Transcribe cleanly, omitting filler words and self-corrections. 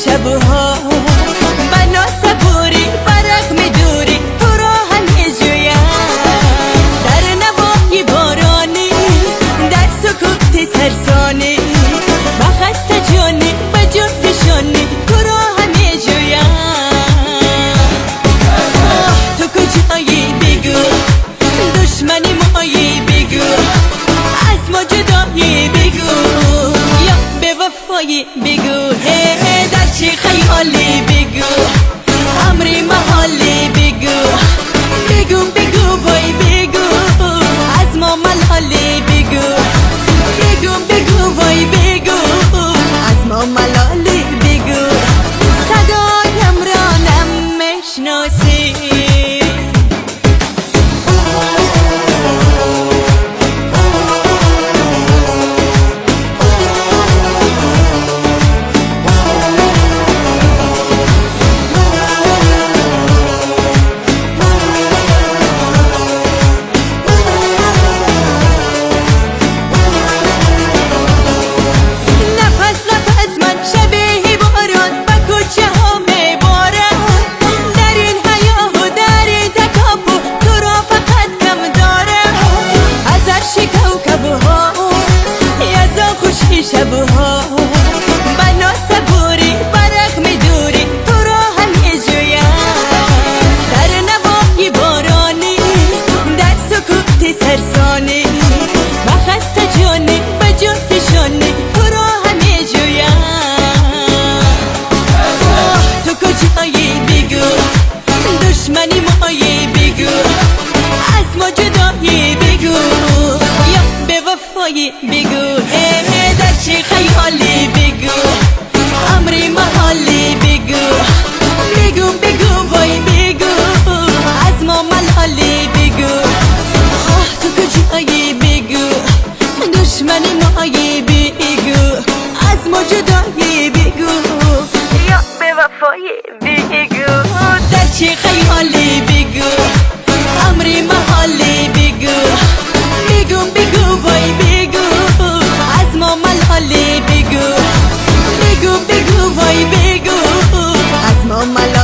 شبها بنا صبوری برق میدوری تو را هم میجویم در نوای بارانی در سکوت سرسانی با خسته جانی به جون فشانی تو را هم میجویم تو کجایی بگو دشمنی مایی بگو از ما جدایی بگو یا به وفایی بگو در چه خیالی بگو امری محالی بگو بگو بگو وای بگو از ما ملالی بگو بگو بگو وای بگو از ما ملالی بگو صدایم را نمیشناسی شبها بنا صبوری برق میدوری تو را هم میجویم در نوای بارانی در سکوت سرسانی با خسته جانی به جون فشانی تو را هم میجویم تو کجایی بگو دشمنی مایی بگو از ما جدایی بگو یا به وفایی بگو در چه خیالی بگو امری محالی بگو بگو بگو وای بگو از ما ملالی بگو تو کجایی بگو دشمنی مایی بگو از ما جدایی بگو یا به وفایی بگو در چه خیالی بگو امری محالی بگو بگو بگو وای بگو از ما ملالی بگو بگو بگو وای بگو از ما ملالی